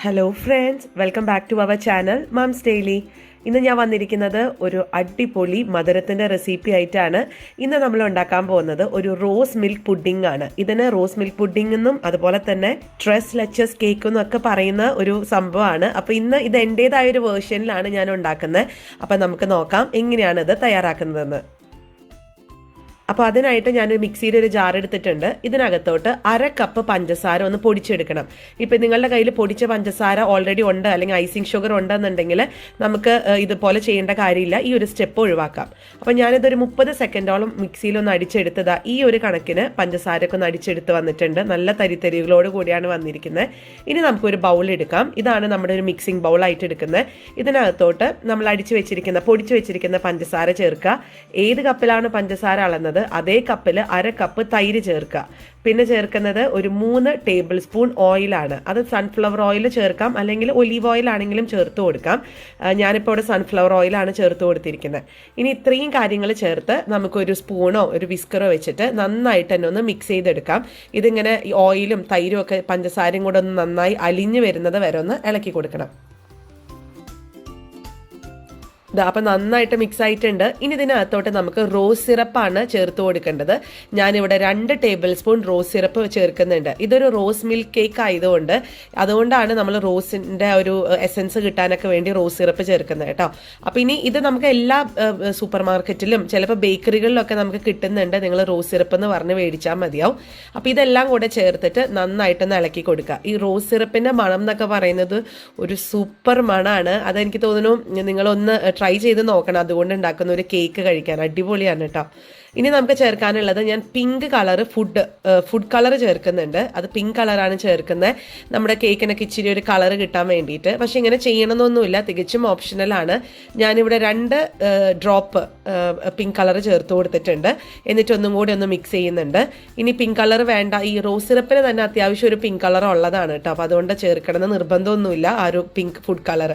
Hello friends, welcome back to our channel moms daily. ഇന്ന് ഞാൻ വന്നിരിക്കുന്നത് ഒരു അടിപൊളി മധുരത്തിൻ്റെ റെസിപ്പി ആയിട്ടാണ്. ഇന്ന് നമ്മൾ ഉണ്ടാക്കാൻ പോകുന്നത് ഒരു റോസ് മിൽക്ക് പുഡിംഗ് ആണ്. ഇതിന് റോസ് മിൽക്ക് പുഡിംഗ് എന്നും അതുപോലെ തന്നെ ട്രെസ് ലെച്ചസ് കേക്ക് എന്നും ഒക്കെ പറയുന്ന ഒരു സംഭവമാണ്. അപ്പോൾ ഇന്ന് ഇത് എൻ്റേതായ ഒരു വേർഷനിലാണ് ഞാൻ ഉണ്ടാക്കുന്നത്. അപ്പോൾ നമുക്ക് നോക്കാം എങ്ങനെയാണ് ഇത് തയ്യാറാക്കുന്നതെന്ന്. അപ്പോൾ അതിനായിട്ട് ഞാനൊരു മിക്സിയിൽ ഒരു ജാർ എടുത്തിട്ടുണ്ട്. ഇതിനകത്തോട്ട് 1/2 കപ്പ് പഞ്ചസാര ഒന്ന് പൊടിച്ചെടുക്കണം. ഇപ്പം നിങ്ങളുടെ കയ്യിൽ പൊടിച്ച പഞ്ചസാര ഓൾറെഡി ഉണ്ട്, അല്ലെങ്കിൽ ഐസിങ് ഷുഗർ ഉണ്ടെന്നുണ്ടെങ്കിൽ നമുക്ക് ഇതുപോലെ ചെയ്യേണ്ട കാര്യമില്ല, ഈ ഒരു സ്റ്റെപ്പ് ഒഴിവാക്കാം. അപ്പോൾ ഞാനിതൊരു 30 സെക്കൻഡോളം മിക്സിയിലൊന്ന് അടിച്ചെടുത്തതാ ഈ ഒരു കണക്കിന് പഞ്ചസാരയൊക്കെ ഒന്ന് അടിച്ചെടുത്ത് വന്നിട്ടുണ്ട്. നല്ല തരിതരികളോട് കൂടിയാണ് വന്നിരിക്കുന്നത്. ഇനി നമുക്കൊരു ബൗൾ എടുക്കാം. ഇതാണ് നമ്മുടെ ഒരു മിക്സിംഗ് ബൗളായിട്ട് എടുക്കുന്നത്. ഇതിനകത്തോട്ട് നമ്മൾ പൊടിച്ചു വെച്ചിരിക്കുന്ന പഞ്ചസാര ചേർക്കുക. ഏത് കപ്പിലാണ് പഞ്ചസാര അളന്നത് അതേ കപ്പിൽ 1/2 കപ്പ് തൈര് ചേർക്കുക. പിന്നെ ചേർക്കുന്നത് ഒരു 3 ടേബിൾ സ്പൂൺ ഓയിലാണ്. അത് സൺഫ്ലവർ ഓയിൽ ചേർക്കാം, അല്ലെങ്കിൽ ഒലീവ് ഓയിൽ ആണെങ്കിലും ചേർത്ത് കൊടുക്കാം. ഞാനിപ്പോൾ ഇവിടെ സൺഫ്ലവർ ഓയിലാണ് ചേർത്ത് കൊടുത്തിരിക്കുന്നത്. ഇനി ഇത്രയും കാര്യങ്ങൾ ചേർത്ത് നമുക്കൊരു സ്പൂണോ ഒരു വിസ്കറോ വെച്ചിട്ട് നന്നായിട്ട് തന്നെ ഒന്ന് മിക്സ് ചെയ്തെടുക്കാം. ഇതിങ്ങനെ ഓയിലും തൈരും ഒക്കെ പഞ്ചസാരയും കൂടെ ഒന്ന് നന്നായി അലിഞ്ഞു വരുന്നത് വരെ ഒന്ന് ഇളക്കി കൊടുക്കണം. അപ്പം നന്നായിട്ട് മിക്സ് ആയിട്ടുണ്ട്. ഇനി ഇതിനകത്തോട്ട് നമുക്ക് റോസ് സിറപ്പാണ് ചേർത്ത് കൊടുക്കേണ്ടത്. ഞാനിവിടെ 2 ടേബിൾ സ്പൂൺ റോസ് സിറപ്പ് ചേർക്കുന്നുണ്ട്. ഇതൊരു റോസ് മിൽക്ക് കേക്ക് ആയതുകൊണ്ട് അതുകൊണ്ടാണ് നമ്മൾ റോസിൻ്റെ ഒരു എസൻസ് കിട്ടാനൊക്കെ വേണ്ടി റോസ് സിറപ്പ് ചേർക്കുന്നത് കേട്ടോ. അപ്പോൾ ഇനി ഇത് നമുക്ക് എല്ലാ സൂപ്പർ മാർക്കറ്റിലും ചിലപ്പോൾ ബേക്കറികളിലൊക്കെ നമുക്ക് കിട്ടുന്നുണ്ട്. നിങ്ങൾ റോസ് സിറപ്പ് എന്ന് പറഞ്ഞ് മേടിച്ചാൽ മതിയാവും. അപ്പോൾ ഇതെല്ലാം കൂടെ ചേർത്തിട്ട് നന്നായിട്ടൊന്ന് ഇളക്കി കൊടുക്കുക. ഈ റോസ് സിറപ്പിൻ്റെ മണം എന്നൊക്കെ പറയുന്നത് ഒരു സൂപ്പർ മണമാണ്. അതെനിക്ക് തോന്നുന്നു നിങ്ങളൊന്ന് ട്രൈ ചെയ്ത് നോക്കണം. അതുകൊണ്ട് ഉണ്ടാക്കുന്ന ഒരു കേക്ക് കഴിക്കാൻ അടിപൊളിയാണ് കേട്ടോ. ഇനി നമുക്ക് ചേർക്കാനുള്ളത്, ഞാൻ പിങ്ക് കളർ ഫുഡ് കളർ ചേർക്കുന്നുണ്ട്. അത് പിങ്ക് കളറാണ് ചേർക്കുന്നത്, നമ്മുടെ കേക്കിനൊക്കെ ഇച്ചിരി ഒരു കളർ കിട്ടാൻ വേണ്ടിയിട്ട്. പക്ഷെ ഇങ്ങനെ ചെയ്യണമെന്നൊന്നുമില്ല, തികച്ചും ഓപ്ഷണലാണ്. ഞാനിവിടെ 2 ഡ്രോപ്പ് പിങ്ക് കളർ ചേർത്ത് കൊടുത്തിട്ടുണ്ട്. എന്നിട്ട് ഒന്നും കൂടി ഒന്ന് മിക്സ് ചെയ്യുന്നുണ്ട്. ഇനി പിങ്ക് കളർ വേണ്ട, ഈ റോസ് സിറപ്പിന് തന്നെ അത്യാവശ്യം ഒരു പിങ്ക് കളർ ഉള്ളതാണ് കേട്ടോ. അപ്പോൾ അതുകൊണ്ട് ചേർക്കണമെന്ന് നിർബന്ധമൊന്നുമില്ല ആ ഒരു പിങ്ക് ഫുഡ് കളർ.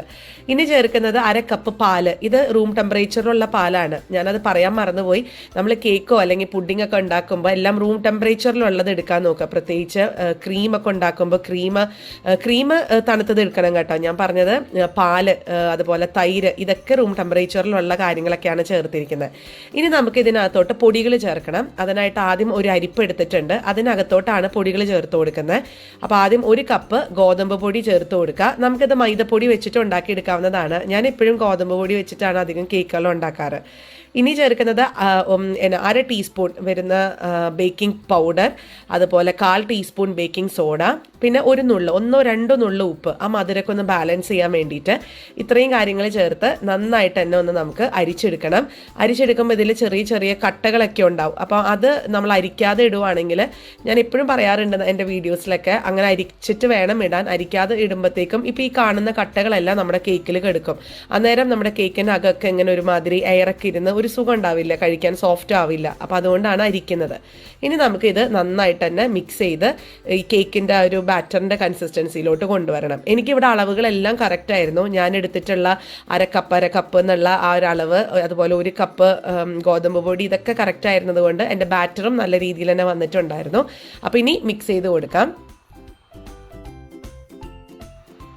ഇനി ചേർക്കുന്നത് 1/2 കപ്പ് പാല്. ഇത് റൂം ടെമ്പറേച്ചറിലുള്ള പാലാണ്. ഞാനത് പറയാൻ മറന്നുപോയി. നമ്മൾ കേക്കോ അല്ലെങ്കിൽ പുഡിംഗ് ഒക്കെ ഉണ്ടാക്കുമ്പോൾ എല്ലാം റൂം ടെമ്പറേച്ചറിലുള്ളത് എടുക്കാൻ നോക്കുക. പ്രത്യേകിച്ച് ക്രീമൊക്കെ ഉണ്ടാക്കുമ്പോൾ ക്രീം തണുത്തത് എടുക്കണം കേട്ടോ. ഞാൻ പറഞ്ഞത് പാല്, അതുപോലെ തൈര്, ഇതൊക്കെ റൂം ടെമ്പറേച്ചറിലുള്ള കാര്യങ്ങളൊക്കെയാണ് ചേർത്തിരിക്കുന്നത്. ഇനി നമുക്ക് ഇതിനകത്തോട്ട് പൊടികൾ ചേർക്കണം. അതിനായിട്ട് ആദ്യം ഒരു അരിപ്പ് എടുത്തിട്ടുണ്ട്. അതിനകത്തോട്ടാണ് പൊടികൾ ചേർത്ത് കൊടുക്കുന്നത്. അപ്പോൾ ആദ്യം 1 കപ്പ് ഗോതമ്പ് പൊടി ചേർത്ത് കൊടുക്കുക. നമുക്കിത് മൈദപ്പൊടി വെച്ചിട്ട് ഉണ്ടാക്കിയെടുക്കാവുന്നതാണ്. ഞാൻ എപ്പോഴും ഗോതമ്പ് പൊടി വെച്ചിട്ടാണ് അധികം കേക്കുകൾ ഉണ്ടാക്കാറ്. ഇനി ചേർക്കുന്നത് 1/2 ടീസ്പൂൺ വരുന്ന ബേക്കിംഗ് പൗഡർ, അതുപോലെ 1/4 ടീസ്പൂൺ ബേക്കിംഗ് സോഡ, പിന്നെ 1-2 നുള്ളു ഉപ്പ്, ആ മധുരമൊക്കെ ഒന്ന് ബാലൻസ് ചെയ്യാൻ വേണ്ടിയിട്ട്. ഇത്രയും കാര്യങ്ങൾ ചേർത്ത് നന്നായിട്ട് തന്നെ ഒന്ന് നമുക്ക് അരിച്ചെടുക്കണം. അരിച്ചെടുക്കുമ്പോൾ ഇതിൽ ചെറിയ ചെറിയ കട്ടകളൊക്കെ ഉണ്ടാവും. അപ്പോൾ അത് നമ്മൾ അരിക്കാതെ ഇടുവാണെങ്കിൽ, ഞാൻ എപ്പോഴും പറയാറുണ്ട് എൻ്റെ വീഡിയോസിലൊക്കെ, അങ്ങനെ അരിച്ചിട്ട് വേണം ഇടാൻ. അരിക്കാതെ ഇടുമ്പോഴത്തേക്കും ഇപ്പോൾ ഈ കാണുന്ന കട്ടകളെല്ലാം നമ്മുടെ കേക്കിൽ കിടക്കും. അന്നേരം നമ്മുടെ കേക്കിൻ്റെ അകമൊക്കെ ഇങ്ങനെ ഒരുമാതിരി എയറൊക്കെ ഇരുന്ന് ഒരു സുഖം ഉണ്ടാവില്ല, കഴിക്കാൻ സോഫ്റ്റ് ആവില്ല. അപ്പോൾ അതുകൊണ്ടാണ് അരിക്കുന്നത്. ഇനി നമുക്കിത് നന്നായിട്ട് തന്നെ മിക്സ് ചെയ്ത് ഈ കേക്കിൻ്റെ ഒരു ബാറ്ററിൻ്റെ കൺസിസ്റ്റൻസിയിലോട്ട് കൊണ്ടുവരണം. എനിക്കിവിടെ അളവുകളെല്ലാം കറക്റ്റ് ആയിരുന്നു. ഞാൻ എടുത്തിട്ടുള്ള 1/2 കപ്പ് എന്നുള്ള ആ ഒരു അളവ്, അതുപോലെ 1 കപ്പ് ഗോതമ്പ് പൊടി, ഇതൊക്കെ കറക്റ്റ് ആയിരുന്നത് കൊണ്ട് എൻ്റെ ബാറ്ററും നല്ല രീതിയിൽ തന്നെ വന്നിട്ടുണ്ടായിരുന്നു. അപ്പോൾ ഇനി മിക്സ് ചെയ്ത് കൊടുക്കാം.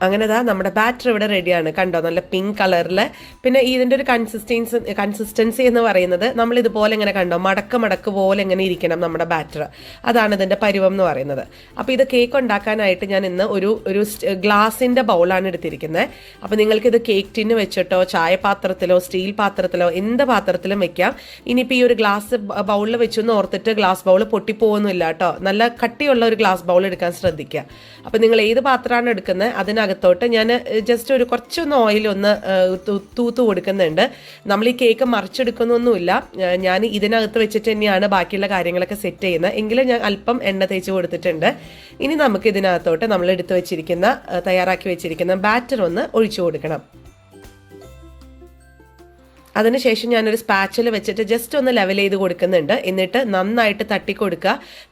അങ്ങനെ നമ്മുടെ ബാറ്റർ ഇവിടെ റെഡിയാണ്. കണ്ടോ, നല്ല പിങ്ക് കളറിൽ. പിന്നെ ഇതിൻ്റെ ഒരു കൺസിസ്റ്റൻസി എന്ന് പറയുന്നത്, നമ്മൾ ഇതുപോലെ ഇങ്ങനെ കണ്ടോ, മടക്ക് പോലെ ഇങ്ങനെ ഇരിക്കണം നമ്മുടെ ബാറ്റർ. അതാണ് ഇതിൻ്റെ പരുവം എന്ന് പറയുന്നത്. അപ്പോൾ ഇത് കേക്ക് ഉണ്ടാക്കാനായിട്ട് ഞാൻ ഇന്ന് ഒരു ഗ്ലാസിൻ്റെ ബൗളാണ് എടുത്തിരിക്കുന്നത്. അപ്പോൾ നിങ്ങൾക്കിത് കേക്ക് ടിന്ന് വെച്ചിട്ടോ ചായപാത്രത്തിലോ സ്റ്റീൽ പാത്രത്തിലോ എന്ത് പാത്രത്തിലും വെക്കാം. ഇനിയിപ്പോൾ ഈ ഒരു ഗ്ലാസ് ബൗളിൽ വെച്ചൊന്ന് ഓർത്തിട്ട് ഗ്ലാസ് ബൗൾ പൊട്ടിപ്പോകുന്നില്ല കേട്ടോ. നല്ല കട്ടിയുള്ള ഒരു ഗ്ലാസ് ബൗൾ എടുക്കാൻ ശ്രദ്ധിക്കുക. അപ്പോൾ നിങ്ങൾ ഏത് പാത്രമാണ് എടുക്കുന്നത് അതിനകത്തോട്ട് ഞാൻ ജസ്റ്റ് കുറച്ചൊന്ന് ഓയിലൊന്ന് തൂത്ത് കൊടുക്കുന്നുണ്ട്. നമ്മൾ ഈ കേക്ക് മറിച്ചെടുക്കുന്നൊന്നുമില്ല. ഞാൻ ഇതിനകത്ത് വെച്ചിട്ട് തന്നെയാണ് ബാക്കിയുള്ള കാര്യങ്ങളൊക്കെ സെറ്റ് ചെയ്യുന്നത്. എങ്കിലും ഞാൻ അല്പം എണ്ണ തേച്ച് കൊടുത്തിട്ടുണ്ട്. ഇനി നമുക്ക് ഇതിനകത്തോട്ട് നമ്മൾ തയ്യാറാക്കി വെച്ചിരിക്കുന്ന ബാറ്റർ ഒന്ന് ഒഴിച്ചു കൊടുക്കണം. അതിനുശേഷം ഞാനൊരു സ്പാച്ചിൽ വെച്ചിട്ട് ജസ്റ്റ് ഒന്ന് ലെവൽ ചെയ്ത് കൊടുക്കുന്നുണ്ട്. എന്നിട്ട് നന്നായിട്ട്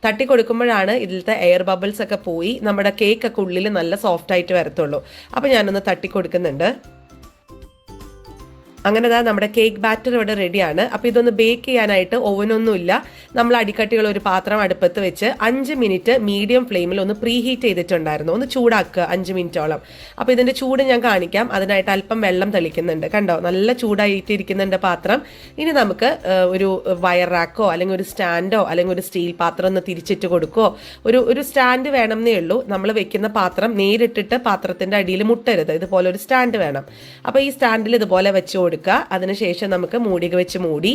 തട്ടിക്കൊടുക്കുമ്പോഴാണ് ഇതിലത്തെ എയർ ബബിൾസ് ഒക്കെ പോയി നമ്മുടെ കേക്കൊക്കെ ഉള്ളിൽ നല്ല സോഫ്റ്റ് ആയിട്ട് വരത്തുള്ളൂ. അപ്പോൾ ഞാനൊന്ന് തട്ടിക്കൊടുക്കുന്നുണ്ട്. അങ്ങനെ നമ്മുടെ കേക്ക് ബാറ്റർ ഇവിടെ റെഡിയാണ്. അപ്പോൾ ഇതൊന്ന് ബേക്ക് ചെയ്യാനായിട്ട് ഓവനൊന്നുമില്ല, നമ്മൾ അടിക്കട്ടികൾ ഒരു പാത്രം അടുപ്പത്ത് വെച്ച് 5 മിനിറ്റ് മീഡിയം ഫ്ലെയിമിൽ ഒന്ന് പ്രീ ഹീറ്റ് ചെയ്തിട്ടുണ്ടായിരുന്നു, ഒന്ന് ചൂടാക്കുക 5 മിനിറ്റോളം. അപ്പോൾ ഇതിൻ്റെ ചൂട് ഞാൻ കാണിക്കാം. അതിനായിട്ട് അല്പം വെള്ളം തെളിക്കുന്നുണ്ട്, കണ്ടോ നല്ല ചൂടായിട്ടിരിക്കുന്നുണ്ട് പാത്രം. ഇനി നമുക്ക് ഒരു വയർ റാക്കോ അല്ലെങ്കിൽ ഒരു സ്റ്റാൻഡോ അല്ലെങ്കിൽ ഒരു സ്റ്റീൽ പാത്രം ഒന്ന് തിരിച്ചിട്ട് കൊടുക്കോ. ഒരു സ്റ്റാൻഡ് വേണമെന്നേ ഉള്ളൂ. നമ്മൾ വെക്കുന്ന പാത്രം നേരിട്ടിട്ട് പാത്രത്തിൻ്റെ അടിയിൽ മുട്ടരുത്, ഇതുപോലെ ഒരു സ്റ്റാൻഡ് വേണം. അപ്പോൾ ഈ സ്റ്റാൻഡിൽ ഇതുപോലെ വെച്ച് കൊടുക്കുക. അതിനുശേഷം നമുക്ക് മൂടിക വെച്ച് മൂടി.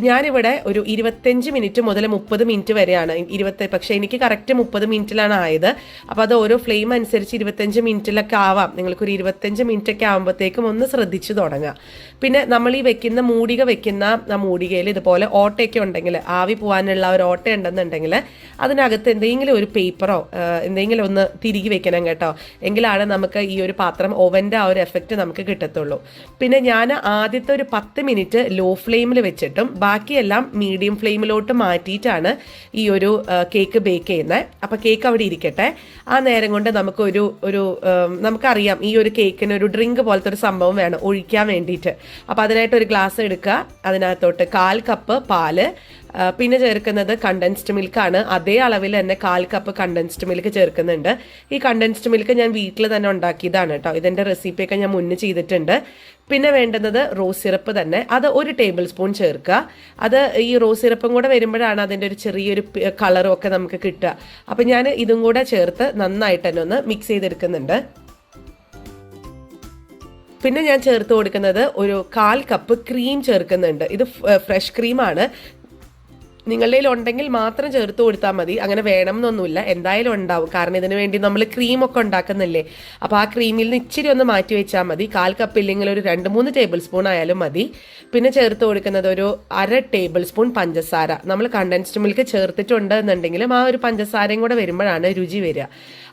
ഞാനിവിടെ ഒരു 25 മിനിറ്റ് മുതൽ 30 മിനിറ്റ് വരെയാണ് പക്ഷെ എനിക്ക് കറക്റ്റ് 30 മിനിറ്റിലാണ് ആയത്. അപ്പോൾ അത് ഓരോ ഫ്ലെയിം അനുസരിച്ച് 25 മിനിറ്റിലൊക്കെ ആവാം. നിങ്ങൾക്കൊരു 25 മിനിറ്റ് ഒക്കെ ആകുമ്പോഴത്തേക്കും ഒന്ന് ശ്രദ്ധിച്ചു തുടങ്ങുക. പിന്നെ നമ്മൾ ഈ മൂടിക വെക്കുന്ന ആ മൂടികയിൽ ഇതുപോലെ ഓട്ടയൊക്കെ ഉണ്ടെങ്കിൽ, ആവി പോകാനുള്ള ഒരു ഓട്ട ഉണ്ടെന്നുണ്ടെങ്കിൽ അതിനകത്ത് എന്തെങ്കിലും ഒരു പേപ്പറോ എന്തെങ്കിലും ഒന്ന് തിരികെ വെക്കണം കേട്ടോ. എങ്കിലാണ് നമുക്ക് ഈ ഒരു പാത്രം ഓവൻ്റെ ആ ഒരു എഫക്റ്റ് നമുക്ക് കിട്ടത്തുള്ളൂ. പിന്നെ ഞാൻ ആദ്യത്തെ ഒരു 10 മിനിറ്റ് ലോ ഫ്ലെയിമിൽ വെച്ചിട്ടും ബാക്കിയെല്ലാം മീഡിയം ഫ്ലെയിമിലോട്ട് മാറ്റിയിട്ടാണ് ഈ ഒരു കേക്ക് ബേക്ക് ചെയ്യുന്നത്. അപ്പോൾ കേക്ക് അവിടെ ഇരിക്കട്ടെ. ആ നേരം കൊണ്ട് നമുക്കറിയാം ഈ ഒരു കേക്കിന് ഒരു ഡ്രിങ്ക് പോലത്തെ ഒരു സംഭവം വേണം ഒഴിക്കാൻ വേണ്ടിയിട്ട്. അപ്പോൾ അതിനായിട്ട് ഒരു ഗ്ലാസ് എടുക്കുക, അതിനകത്തോട്ട് 1/4 കപ്പ് പാല്, പിന്നെ ചേർക്കുന്നത് കണ്ടൻസ്ഡ് മിൽക്കാണ്. അതേ അളവിൽ തന്നെ 1/4 കപ്പ് കണ്ടൻസ്ഡ് മിൽക്ക് ചേർക്കുന്നുണ്ട്. ഈ കണ്ടൻസ്ഡ് മിൽക്ക് ഞാൻ വീട്ടിൽ തന്നെ ഉണ്ടാക്കിയതാണ് കേട്ടോ. ഇതിൻ്റെ റെസിപ്പിയൊക്കെ ഞാൻ മുന്നേ ചെയ്തിട്ടുണ്ട്. പിന്നെ വേണ്ടുന്നത് റോസ് സിറപ്പ് തന്നെ, അത് 1 ടേബിൾ സ്പൂൺ ചേർക്കുക. അത് ഈ റോസ് സിറപ്പും കൂടെ വരുമ്പോഴാണ് അതിൻ്റെ ഒരു ചെറിയൊരു കളറും ഒക്കെ നമുക്ക് കിട്ടുക. അപ്പം ഞാൻ ഇതും കൂടെ ചേർത്ത് നന്നായിട്ട് തന്നെ ഒന്ന് മിക്സ് ചെയ്തെടുക്കുന്നുണ്ട്. പിന്നെ ഞാൻ ചേർത്ത് കൊടുക്കുന്നത് ഒരു 1/4 കപ്പ് ക്രീം ചേർക്കുന്നുണ്ട്. ഇത് ഫ്രഷ് ക്രീമാണ്. നിങ്ങളുടെ ഉണ്ടെങ്കിൽ മാത്രം ചേർത്ത് കൊടുത്താൽ മതി, അങ്ങനെ വേണം എന്നൊന്നുമില്ല, എന്തായാലും ഉണ്ടാവും. കാരണം ഇതിനു വേണ്ടി നമ്മൾ ക്രീമൊക്കെ ഉണ്ടാക്കുന്നില്ലേ. അപ്പോൾ ആ ക്രീമിൽ നിന്ന് ഇച്ചിരി ഒന്ന് മാറ്റി വെച്ചാൽ മതി. 1/4 കപ്പ് ഇല്ലെങ്കിൽ ഒരു 2-3 ടേബിൾ സ്പൂൺ ആയാലും മതി. പിന്നെ ചേർത്ത് കൊടുക്കുന്നത് ഒരു 1/2 ടേബിൾ സ്പൂൺ പഞ്ചസാര. നമ്മൾ കണ്ടൻസ്ഡ് മിൽക്ക് ചേർത്തിട്ടുണ്ട് എന്നുണ്ടെങ്കിലും ആ ഒരു പഞ്ചസാരയും കൂടെ വരുമ്പോഴാണ് രുചി വരിക.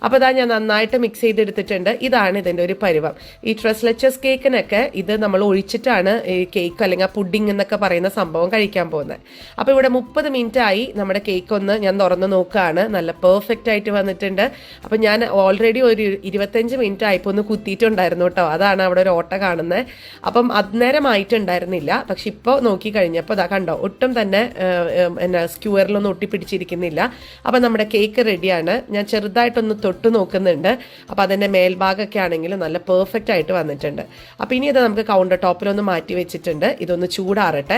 അപ്പോൾ അതാ ഞാൻ നന്നായിട്ട് മിക്സ് ചെയ്തെടുത്തിട്ടുണ്ട്. ഇതാണ് ഇതിൻ്റെ ഒരു പരുവം. ഈ ട്രസ് ലെച്ചസ് കേക്കിനൊക്കെ ഇത് നമ്മൾ ഒഴിച്ചിട്ടാണ് ഈ കേക്ക് അല്ലെങ്കിൽ ആ പുഡിംഗ് എന്നൊക്കെ പറയുന്ന സംഭവം കഴിക്കാൻ പോകുന്നത്. അപ്പോൾ ഇവിടെ 30 മിനിറ്റ് ആയി നമ്മുടെ കേക്ക് ഒന്ന് ഞാൻ തുറന്ന് നോക്കുകയാണ്. നല്ല പെർഫെക്റ്റ് ആയിട്ട് വന്നിട്ടുണ്ട്. അപ്പം ഞാൻ ഓൾറെഡി ഒരു 25 മിനിറ്റ് ആയപ്പോൾ ഒന്ന് കുത്തിയിട്ടുണ്ടായിരുന്നു കേട്ടോ. അതാണ് അവിടെ ഒരു ഓട്ട കാണുന്നത്. അപ്പം അന്നേരം ആയിട്ടുണ്ടായിരുന്നില്ല. പക്ഷെ ഇപ്പോൾ നോക്കി കഴിഞ്ഞപ്പോൾ അതാ കണ്ടോ, ഒട്ടും തന്നെ സ്ക്യൂവറിലൊന്നും ഒട്ടിപ്പിടിച്ചിരിക്കുന്നില്ല. അപ്പം നമ്മുടെ കേക്ക് റെഡിയാണ്. ഞാൻ ചെറുതായിട്ടൊന്ന് തൊട്ട് നോക്കുന്നുണ്ട്. അപ്പോൾ അതിൻ്റെ മേൽഭാഗമൊക്കെ ആണെങ്കിലും നല്ല പെർഫെക്റ്റ് ആയിട്ട് വന്നിട്ടുണ്ട്. അപ്പോൾ ഇനി ഇത് നമുക്ക് കൗണ്ടർ ടോപ്പിലൊന്ന് മാറ്റി വെച്ചിട്ടുണ്ട്. ഇതൊന്ന് ചൂടാറട്ടെ.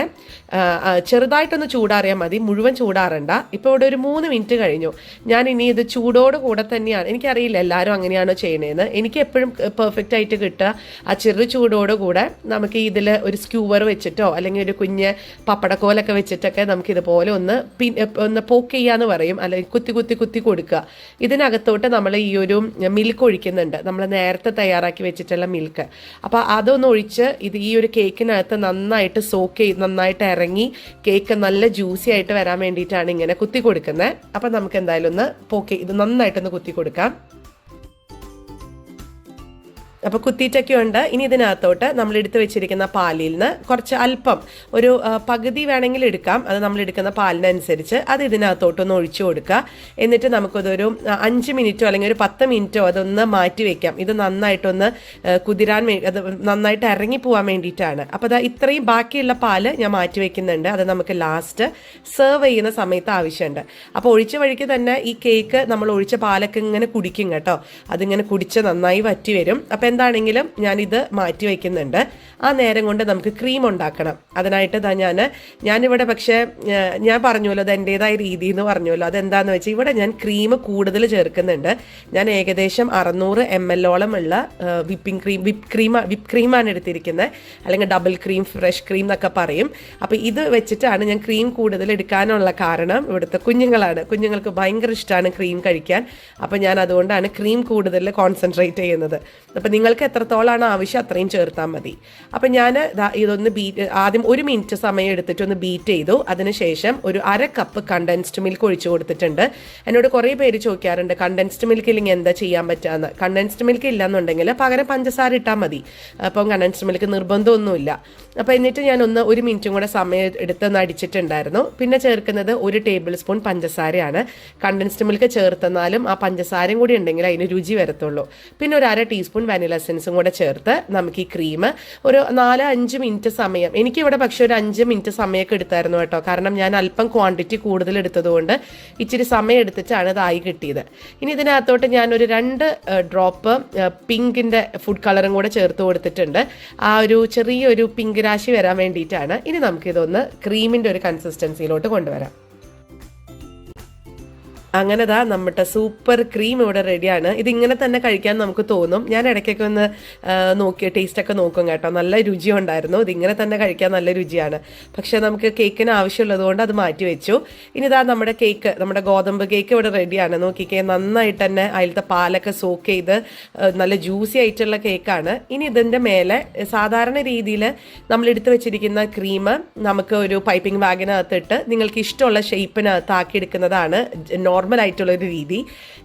ചെറുതായിട്ടൊന്ന് ചൂടാറിയാൽ മതി, മുഴുവൻ ചൂടാറണ്ട. ഇപ്പോൾ ഇവിടെ ഒരു 3 മിനിറ്റ് കഴിഞ്ഞു. ഞാൻ ഇനി ഇത് ചൂടോട് കൂടെ തന്നെയാണ്, എനിക്കറിയില്ല എല്ലാവരും അങ്ങനെയാണോ ചെയ്യണതെന്ന്, എനിക്ക് എപ്പോഴും പെർഫെക്റ്റ് ആയിട്ട് കിട്ടുക ആ ചെറു ചൂടോട് കൂടെ. നമുക്ക് ഇതിൽ ഒരു സ്ക്യൂവർ വെച്ചിട്ടോ അല്ലെങ്കിൽ ഒരു കുഞ്ഞ് പപ്പടക്കോലൊക്കെ വെച്ചിട്ടൊക്കെ നമുക്ക് ഇതുപോലെ ഒന്ന് പോക്ക് ചെയ്യാന്ന് പറയും, അല്ലെങ്കിൽ കുത്തി കൊടുക്കുക. ഇതിനകത്തോട്ട് നമ്മൾ ഈ ഒരു മിൽക്ക് ഒഴിക്കുന്നുണ്ട്, നമ്മൾ നേരത്തെ തയ്യാറാക്കി വെച്ചിട്ടുള്ള മിൽക്ക്. അപ്പോൾ അതൊന്ന് ഒഴിച്ച് ഈ ഒരു കേക്കിനകത്ത് നന്നായിട്ട് നന്നായിട്ട് ഇറങ്ങി കേക്ക് നല്ല ജ്യൂസി ആയിട്ട് വരാൻ വേണ്ടിയിട്ടാണ് ഇങ്ങനെ കുത്തി കൊടുക്കുന്നത്. അപ്പം നമുക്ക് എന്തായാലും ഒന്ന് ഇത് നന്നായിട്ടൊന്ന് കുത്തി കൊടുക്കാം. അപ്പോൾ കുത്തിയിട്ടൊക്കെ ഉണ്ട്. ഇനി ഇതിനകത്തോട്ട് നമ്മൾ എടുത്ത് വെച്ചിരിക്കുന്ന പാലിൽ നിന്ന് കുറച്ച് അല്പം ഒരു പകുതി വേണമെങ്കിൽ എടുക്കാം, അത് നമ്മൾ എടുക്കുന്ന പാലിനനുസരിച്ച് അത് ഇതിനകത്തോട്ടൊന്ന് ഒഴിച്ചു കൊടുക്കുക. എന്നിട്ട് നമുക്കതൊരു 5 മിനിറ്റോ അല്ലെങ്കിൽ ഒരു 10 മിനിറ്റോ അതൊന്ന് മാറ്റി വെക്കാം. ഇത് നന്നായിട്ടൊന്ന് കുതിരാൻ അത് നന്നായിട്ട് ഇറങ്ങി പോകാൻ വേണ്ടിയിട്ടാണ്. അപ്പോൾ അത് ഇത്രയും ബാക്കിയുള്ള പാല് ഞാൻ മാറ്റി വെക്കുന്നുണ്ട്. അത് നമുക്ക് ലാസ്റ്റ് സെർവ് ചെയ്യുന്ന സമയത്ത് ആവശ്യമുണ്ട്. അപ്പോൾ ഒഴിച്ച വഴിക്ക് തന്നെ ഈ കേക്ക് നമ്മൾ ഒഴിച്ച പാലൊക്കെ ഇങ്ങനെ കുടിക്കും കേട്ടോ. അതിങ്ങനെ കുടിച്ച് നന്നായി വറ്റി വരും. അപ്പോൾ എന്താണെങ്കിലും ഞാനിത് മാറ്റി വയ്ക്കുന്നുണ്ട്. ആ നേരം കൊണ്ട് നമുക്ക് ക്രീം ഉണ്ടാക്കണം. അതിനായിട്ട് ഞാനിവിടെ പക്ഷേ ഞാൻ പറഞ്ഞല്ലോ അത് എൻ്റേതായ രീതി എന്ന് പറഞ്ഞല്ലോ. അതെന്താണെന്ന് വെച്ചാൽ ഇവിടെ ഞാൻ ക്രീം കൂടുതൽ ചേർക്കുന്നുണ്ട്. ഞാൻ ഏകദേശം 600 ml ഉള്ള വിപ്പ് ക്രീമാണ് എടുത്തിരിക്കുന്നത്, അല്ലെങ്കിൽ ഡബിൾ ക്രീം, ഫ്രഷ് ക്രീം എന്നൊക്കെ പറയും. അപ്പോൾ ഇത് വെച്ചിട്ടാണ് ഞാൻ ക്രീം കൂടുതൽ എടുക്കാനുള്ള കാരണം. ഇവിടുത്തെ കുഞ്ഞുങ്ങൾക്ക് ഭയങ്കര ഇഷ്ടമാണ് ക്രീം കഴിക്കാൻ. അപ്പോൾ ഞാൻ അതുകൊണ്ടാണ് ക്രീം കൂടുതൽ കോൺസെൻട്രേറ്റ് ചെയ്യുന്നത്. അപ്പോൾ നിങ്ങൾക്ക് എത്രത്തോളാണ് ആവശ്യം അത്രയും ചേർത്താൽ മതി. അപ്പം ഞാൻ ഇതൊന്ന് ആദ്യം 1 മിനിറ്റ് സമയം എടുത്തിട്ടൊന്ന് ബീറ്റ് ചെയ്തു. അതിനുശേഷം ഒരു 1/2 കപ്പ് കണ്ടൻസ്ഡ് മിൽക്ക് ഒഴിച്ചു കൊടുത്തിട്ടുണ്ട്. എന്നോട് കുറേ പേര് ചോദിക്കാറുണ്ട് കണ്ടൻസ്ഡ് മിൽക്ക് ഇല്ലെങ്കിൽ എന്താ ചെയ്യാൻ പറ്റുകയെന്ന്. കണ്ടൻസ്ഡ് മിൽക്ക് ഇല്ലയെന്നുണ്ടെങ്കിൽ പകരം പഞ്ചസാര ഇട്ടാൽ മതി. അപ്പം കണ്ടൻസ്ഡ് മിൽക്ക് നിർബന്ധമൊന്നുമില്ല. അപ്പോൾ എന്നിട്ട് ഞാൻ 1 മിനിറ്റും കൂടെ സമയം എടുത്തൊന്ന് അടിച്ചിട്ടുണ്ടായിരുന്നു. പിന്നെ ചേർക്കുന്നത് 1 ടേബിൾ സ്പൂൺ പഞ്ചസാരയാണ്. കണ്ടൻസ്ഡ് മിൽക്ക് ചേർത്തെന്നാലും ആ പഞ്ചസാരയും കൂടി ഉണ്ടെങ്കിൽ അതിന് രുചി വരത്തുള്ളൂ. പിന്നെ ഒരു 1/2 ടീസ്പൂൺ വാനില എസൻസും കൂടെ ചേർത്ത് നമുക്ക് ഈ ക്രീം ഒരു 4-5 മിനിറ്റ് സമയം, എനിക്കിവിടെ പക്ഷെ ഒരു 5 മിനിറ്റ് സമയമൊക്കെ എടുത്തായിരുന്നു കേട്ടോ. കാരണം ഞാൻ അല്പം ക്വാണ്ടിറ്റി കൂടുതൽ എടുത്തതുകൊണ്ട് ഇച്ചിരി സമയം എടുത്തിട്ടാണ് ഇതായി കിട്ടിയത്. ഇനി ഇതിനകത്തോട്ട് ഞാനൊരു 2 ഡ്രോപ്പ് പിങ്കിൻ്റെ ഫുഡ് കളറും കൂടെ ചേർത്ത് കൊടുത്തിട്ടുണ്ട്. ആ ഒരു ചെറിയൊരു പിങ്ക് രാശി വരാൻ വേണ്ടിയിട്ടാണ്. ഇനി നമുക്കിതൊന്ന് ക്രീമിൻ്റെ ഒരു കൺസിസ്റ്റൻസിയിലോട്ട് കൊണ്ടുവരാം. അങ്ങനെ നമ്മുടെ സൂപ്പർ ക്രീം ഇവിടെ റെഡിയാണ്. ഇതിങ്ങനെ തന്നെ കഴിക്കാൻ നമുക്ക് തോന്നും. ഞാൻ ഇടയ്ക്കൊക്കെ ഒന്ന് ടേസ്റ്റൊക്കെ നോക്കും കേട്ടോ. നല്ല രുചിയുണ്ടായിരുന്നു. ഇതിങ്ങനെ തന്നെ കഴിക്കാൻ നല്ല രുചിയാണ്. പക്ഷേ നമുക്ക് കേക്കിന് ആവശ്യമുള്ളത് കൊണ്ട് അത് മാറ്റി വെച്ചു. ഇനി നമ്മുടെ കേക്ക്, നമ്മുടെ ഗോതമ്പ് കേക്ക് ഇവിടെ റെഡിയാണ്. നോക്കിക്കേ, നന്നായിട്ട് തന്നെ അതിലത്തെ പാലൊക്കെ സോക്ക് ചെയ്ത് നല്ല ജ്യൂസി ആയിട്ടുള്ള കേക്കാണ്. ഇനി ഇതിൻ്റെ മേലെ സാധാരണ രീതിയിൽ നമ്മൾ എടുത്ത് വെച്ചിരിക്കുന്ന ക്രീം നമുക്ക് ഒരു പൈപ്പിംഗ് ബാഗിനകത്തിട്ട് നിങ്ങൾക്ക് ഇഷ്ടമുള്ള ഷേപ്പിനകത്ത് ആക്കിയെടുക്കുന്നതാണ് നോർമലായിട്ടുള്ളൊരു രീതി.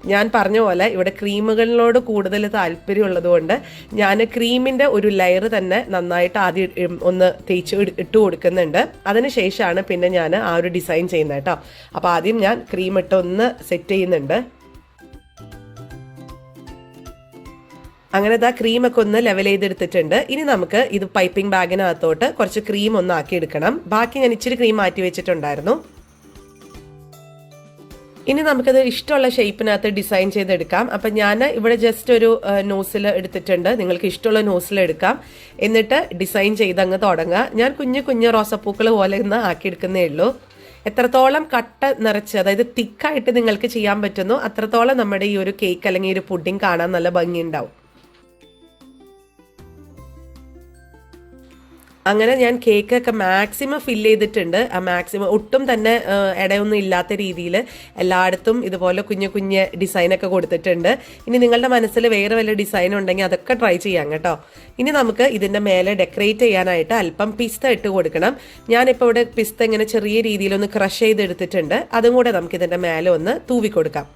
ഞാൻ പറഞ്ഞ പോലെ ഇവിടെ ക്രീമുകളിനോട് കൂടുതൽ താല്പര്യമുള്ളത് കൊണ്ട് ഞാൻ ക്രീമിൻ്റെ ഒരു ലെയർ തന്നെ നന്നായിട്ട് ആദ്യം ഒന്ന് തേച്ച് ഇട്ട് കൊടുക്കുന്നുണ്ട്. അതിനുശേഷമാണ് പിന്നെ ഞാൻ ആ ഒരു ഡിസൈൻ ചെയ്യുന്നത് കേട്ടോ. അപ്പോൾ ആദ്യം ഞാൻ ക്രീം ഇട്ട് ഒന്ന് സെറ്റ് ചെയ്യുന്നുണ്ട്. അങ്ങനെ ക്രീമൊക്കെ ഒന്ന് ലെവൽ ചെയ്തെടുത്തിട്ടുണ്ട്. ഇനി നമുക്ക് ഇത് പൈപ്പിംഗ് ബാഗിനകത്തോട്ട് കുറച്ച് ക്രീം ഒന്ന് ആക്കിയെടുക്കണം. ബാക്കി ഞാൻ ഇച്ചിരി ക്രീം മാറ്റി വെച്ചിട്ടുണ്ടായിരുന്നു. ഇനി നമുക്കത് ഇഷ്ടമുള്ള ഷേപ്പിനകത്ത് ഡിസൈൻ ചെയ്തെടുക്കാം. അപ്പം ഞാൻ ഇവിടെ ജസ്റ്റ് ഒരു നോസിൽ എടുത്തിട്ടുണ്ട്. നിങ്ങൾക്ക് ഇഷ്ടമുള്ള നോസിൽ എടുക്കാം. എന്നിട്ട് ഡിസൈൻ ചെയ്ത് അങ്ങ് തുടങ്ങുക. ഞാൻ കുഞ്ഞു കുഞ്ഞു റോസപ്പൂക്കൾ പോലെ ഒന്ന് ആക്കിയെടുക്കുന്നേ ഉള്ളൂ. എത്രത്തോളം കട്ട നിറച്ച്, അതായത് തിക്കായിട്ട് നിങ്ങൾക്ക് ചെയ്യാൻ പറ്റുന്നു അത്രത്തോളം നമ്മുടെ ഈ ഒരു കേക്ക് അല്ലെങ്കിൽ ഈ ഒരു പുഡിംഗ് കാണാൻ നല്ല ഭംഗിയുണ്ടാവും. അങ്ങനെ ഞാൻ കേക്കൊക്കെ മാക്സിമം ഫില്ല് ചെയ്തിട്ടുണ്ട്. ആ മാക്സിമം ഒട്ടും തന്നെ ഇടയൊന്നും ഇല്ലാത്ത രീതിയിൽ എല്ലായിടത്തും ഇതുപോലെ കുഞ്ഞു കുഞ്ഞ് ഡിസൈനൊക്കെ കൊടുത്തിട്ടുണ്ട്. ഇനി നിങ്ങളുടെ മനസ്സിൽ വേറെ വല്ല ഡിസൈൻ ഉണ്ടെങ്കിൽ അതൊക്കെ ട്രൈ ചെയ്യാം കേട്ടോ. ഇനി നമുക്ക് ഇതിൻ്റെ മേലെ ഡെക്കറേറ്റ് ചെയ്യാനായിട്ട് അല്പം പിസ്ത ഇട്ട് കൊടുക്കണം. ഞാനിപ്പോൾ ഇവിടെ പിസ്ത ഇങ്ങനെ ചെറിയ രീതിയിലൊന്ന് ക്രഷ് ചെയ്തെടുത്തിട്ടുണ്ട്. അതും കൂടെ നമുക്ക് ഇതിൻ്റെ മേലെ ഒന്ന് തൂവി കൊടുക്കാം.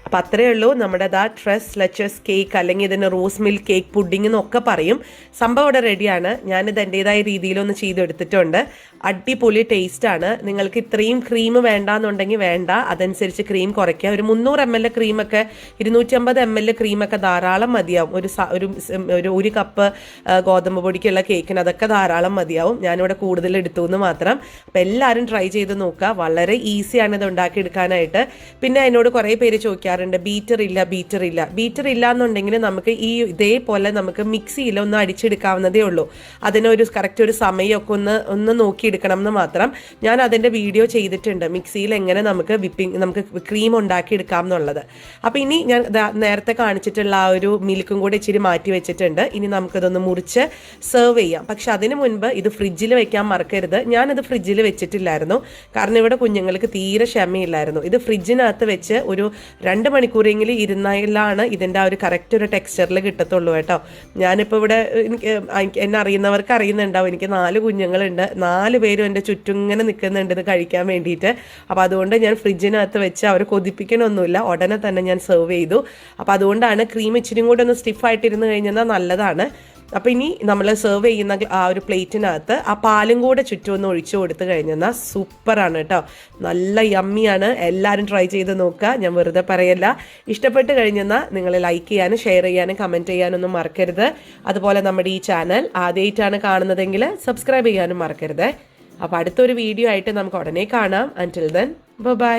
അപ്പം അത്രയേ ഉള്ളൂ നമ്മുടെ ട്രെസ് ലെച്ചസ് കേക്ക്, അല്ലെങ്കിൽ ഇതിന് റോസ് മിൽക്ക് കേക്ക് പുഡിംഗ് എന്നൊക്കെ പറയും. സംഭവം ഇവിടെ റെഡിയാണ്. ഞാനിത് എൻ്റെതായ രീതിയിലൊന്ന് ചെയ്തെടുത്തിട്ടുണ്ട്. അടിപൊളി ടേസ്റ്റാണ്. നിങ്ങൾക്ക് ഇത്രയും ക്രീം വേണ്ടാന്നുണ്ടെങ്കിൽ വേണ്ട, അതനുസരിച്ച് ക്രീം കുറയ്ക്കുക. ഒരു 300 ml ക്രീമൊക്കെ 250 ml ക്രീമൊക്കെ ധാരാളം മതിയാവും. ഒരു കപ്പ് ഗോതമ്പ് പൊടിക്കുള്ള കേക്കിന് അതൊക്കെ ധാരാളം മതിയാവും. ഞാനിവിടെ കൂടുതൽ എടുത്തു എന്ന് മാത്രം. അപ്പം എല്ലാവരും ട്രൈ ചെയ്ത് നോക്കുക. വളരെ ഈസിയാണ് ഇത് ഉണ്ടാക്കിയെടുക്കാനായിട്ട്. പിന്നെ എന്നോട് കുറേ പേര് ചോദിക്കാറുണ്ട് ബീറ്റർ ഇല്ല എന്നുണ്ടെങ്കിൽ നമുക്ക് ഇതേപോലെ നമുക്ക് മിക്സിയിൽ ഒന്ന് അടിച്ചെടുക്കാവുന്നതേ ഉള്ളൂ. അതിനൊരു കറക്റ്റ് ഒരു സമയമൊക്കെ ഒന്ന് നോക്കിയെടുക്കണം എന്ന് മാത്രം. ഞാൻ അതിൻ്റെ വീഡിയോ ചെയ്തിട്ടുണ്ട്, മിക്സിയിൽ എങ്ങനെ നമുക്ക് ക്രീം ഉണ്ടാക്കിയെടുക്കാം എന്നുള്ളത്. അപ്പം ഇനി ഞാൻ നേരത്തെ കാണിച്ചിട്ടുള്ള ആ ഒരു മിൽക്കും കൂടെ ഇച്ചിരി മാറ്റി വെച്ചിട്ടുണ്ട്. ഇനി നമുക്കിതൊന്ന് മുറിച്ച് സെർവ് ചെയ്യാം. പക്ഷെ അതിന് മുൻപ് ഇത് ഫ്രിഡ്ജിൽ വെക്കാൻ മറക്കരുത്. ഞാനത് ഫ്രിഡ്ജിൽ വെച്ചിട്ടില്ലായിരുന്നു, കാരണം ഇവിടെ കുഞ്ഞുങ്ങൾക്ക് തീരെ ക്ഷമയില്ലായിരുന്നു. ഇത് ഫ്രിഡ്ജിനകത്ത് വെച്ച് ഒരു 2 മണിക്കൂറെങ്കിലും ഇരുന്നാലാണ് ഇതിൻ്റെ ആ ഒരു കറക്റ്റ് ഒരു ടെക്സ്ചറിൽ കിട്ടത്തുള്ളൂ കേട്ടോ. ഞാനിപ്പോൾ ഇവിടെ എന്നെ അറിയുന്നവർക്ക് അറിയുന്നുണ്ടാവും, എനിക്ക് 4 കുഞ്ഞുങ്ങളുണ്ട്. 4 പേരും എൻ്റെ ചുറ്റും ഇങ്ങനെ നിൽക്കുന്നുണ്ട് ഇത് കഴിക്കാൻ വേണ്ടിയിട്ട്. അപ്പോൾ അതുകൊണ്ട് ഞാൻ ഫ്രിഡ്ജിനകത്ത് വെച്ച് അവരെ കൊതിപ്പിക്കണമൊന്നുമില്ല, ഉടനെ തന്നെ ഞാൻ സെർവ് ചെയ്തു. അപ്പോൾ അതുകൊണ്ടാണ് ക്രീം ഇച്ചിരി കൂടെ ഒന്ന് സ്റ്റിഫായിട്ടിരുന്ന് കഴിഞ്ഞാൽ നല്ലതാണ്. അപ്പോൾ ഇനി നമ്മൾ സെർവ് ചെയ്യുന്ന ആ ഒരു പ്ലേറ്റിനകത്ത് ആ പാലും കൂടെ ചുറ്റും ഒന്ന് ഒഴിച്ചു കൊടുത്തു കഴിഞ്ഞാൽ സൂപ്പറാണ് കേട്ടോ. നല്ല യമ്മിയാണ്. എല്ലാവരും ട്രൈ ചെയ്ത് നോക്കുക, ഞാൻ വെറുതെ പറയല്ല. ഇഷ്ടപ്പെട്ട് കഴിഞ്ഞാൽ നിങ്ങൾ ലൈക്ക് ചെയ്യാനും ഷെയർ ചെയ്യാനും കമൻറ്റ് ചെയ്യാനൊന്നും മറക്കരുത്. അതുപോലെ നമ്മുടെ ഈ ചാനൽ ആദ്യമായിട്ടാണ് കാണുന്നതെങ്കിൽ സബ്സ്ക്രൈബ് ചെയ്യാനും മറക്കരുത്. അപ്പോൾ അടുത്തൊരു വീഡിയോ ആയിട്ട് നമുക്ക് ഉടനെ കാണാം. അൻറ്റിൽ ദെൻ ബൈ.